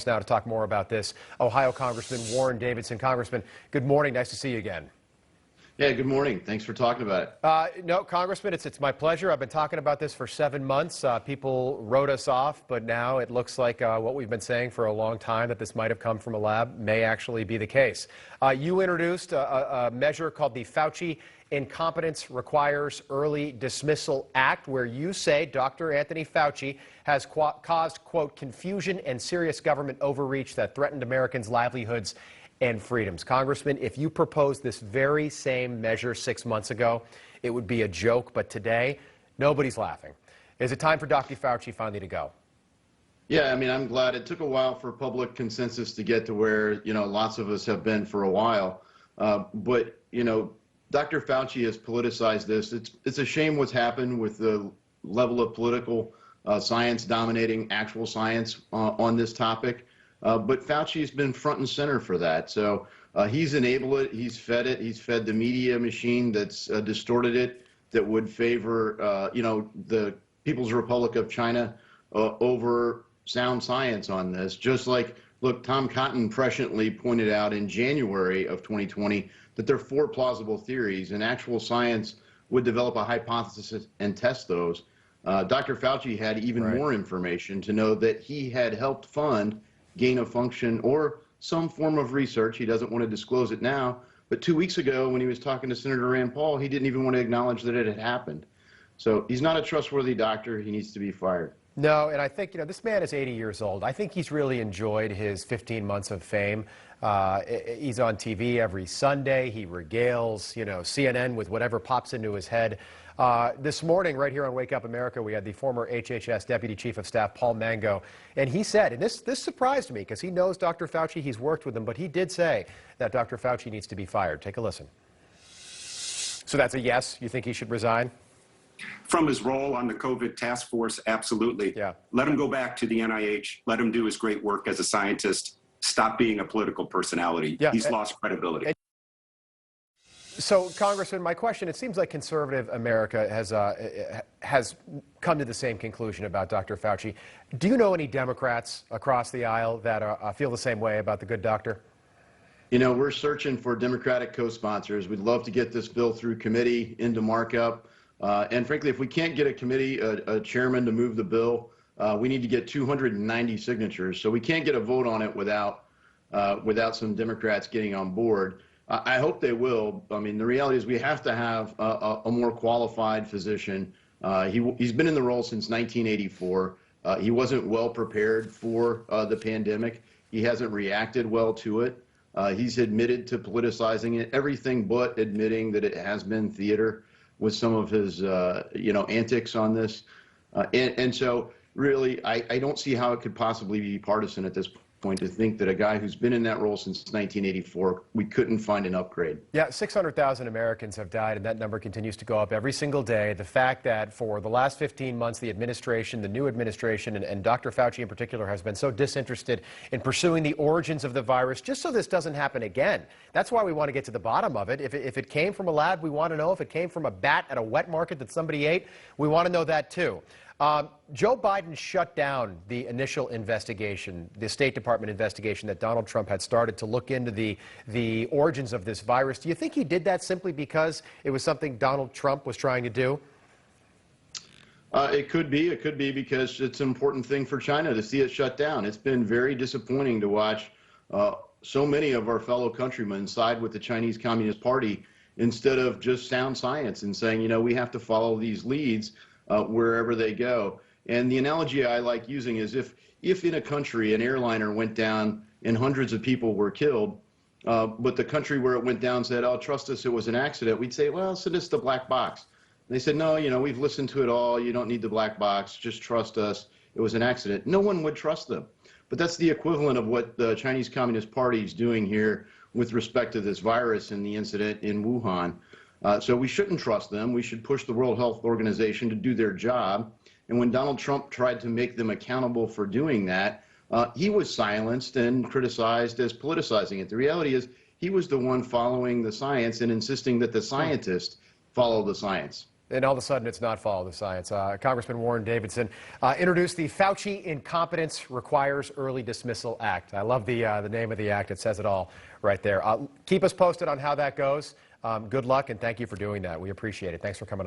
now to talk more about this. Ohio Congressman Warren Davidson. Congressman, good morning. Nice to see you again. Yeah, good morning. Thanks for talking about it. No, Congressman, it's my pleasure. I've been talking about this for 7 months. People wrote us off, but now it looks like what we've been saying for a long time, that this might have come from a lab, may actually be the case. You introduced a measure called the Fauci Incompetence Requires Early Dismissal Act, where you say Dr. Anthony Fauci has caused, quote, confusion and serious government overreach that threatened Americans' livelihoods and freedoms. Congressman, if you proposed this very same measure 6 months ago, it would be a joke, but today, nobody's laughing. Is it time for Dr. Fauci finally to go? Yeah, I mean, I'm glad it took a while for public consensus to get to where, lots of us have been for a while. But Dr. Fauci has politicized this. It's a shame what's happened with the level of political science dominating actual science on this topic. But Fauci's been front and center for that. So he's enabled it. He's fed it. He's fed the media machine that's distorted it, that would favor, the People's Republic of China over sound science on this. Just like, look, Tom Cotton presciently pointed out in January of 2020 that there are 4 plausible theories, and actual science would develop a hypothesis and test those. Dr. Fauci had even more information to know that he had helped fund gain of function or some form of research. He doesn't want to disclose it now, but 2 weeks ago when he was talking to Senator Rand Paul, he didn't even want to acknowledge that it had happened. So he's not a trustworthy doctor. He needs to be fired. No, and I think, this man is 80 years old. I think he's really enjoyed his 15 months of fame. He's on TV every Sunday. He regales, CNN with whatever pops into his head. This morning, right here on Wake Up America, we had the former HHS Deputy Chief of Staff, Paul Mango, and he said, and this surprised me because he knows Dr. Fauci, he's worked with him, but he did say that Dr. Fauci needs to be fired. Take a listen. So that's a yes? You think he should resign? From his role on the COVID task force, absolutely. Yeah. Let him go back to the NIH. Let him do his great work as a scientist. Stop being a political personality. Yeah. He's lost credibility. So, Congressman, my question, it seems like conservative America has come to the same conclusion about Dr. Fauci. Do you know any Democrats across the aisle that feel the same way about the good doctor? We're searching for Democratic co-sponsors. We'd love to get this bill through committee into markup. And frankly, if we can't get a committee, a chairman to move the bill, we need to get 290 signatures. So we can't get a vote on it without some Democrats getting on board. I hope they will. I mean, the reality is we have to have a more qualified physician. He's been in the role since 1984. He wasn't well prepared for the pandemic. He hasn't reacted well to it. He's admitted to politicizing it, everything but admitting that it has been theater with some of his, antics on this. And so really, I don't see how it could possibly be partisan at this point to think that a guy who's been in that role since 1984, we couldn't find an upgrade. Yeah, 600,000 Americans have died, and that number continues to go up every single day. The fact that for the last 15 months, the administration, the new administration, and Dr. Fauci in particular, has been so disinterested in pursuing the origins of the virus, just so this doesn't happen again. That's why we want to get to the bottom of it. If it came from a lab, we want to know. If it came from a bat at a wet market that somebody ate, we want to know that too. Joe Biden shut down the initial investigation, the State Department investigation that Donald Trump had started to look into the origins of this virus. Do you think he did that simply because it was something Donald Trump was trying to do? It could be. It could be because it's an important thing for China to see it shut down. It's been very disappointing to watch so many of our fellow countrymen side with the Chinese Communist Party instead of just sound science and saying, we have to follow these leads wherever they go. And the analogy I like using is if in a country an airliner went down and hundreds of people were killed, but the country where it went down said, oh, trust us, it was an accident, we'd say, well, send us the black box. And they said, no, we've listened to it all. You don't need the black box. Just trust us. It was an accident. No one would trust them. But that's the equivalent of what the Chinese Communist Party is doing here with respect to this virus and the incident in Wuhan. So we shouldn't trust them. We should push the World Health Organization to do their job. And when Donald Trump tried to make them accountable for doing that, he was silenced and criticized as politicizing it. The reality is he was the one following the science and insisting that the scientists follow the science. And all of a sudden, it's not follow the science. Congressman Warren Davidson introduced the Fauci Incompetence Requires Early Dismissal Act. I love the name of the act. It says it all right there. Keep us posted on how that goes. Good luck, and thank you for doing that. We appreciate it. Thanks for coming on.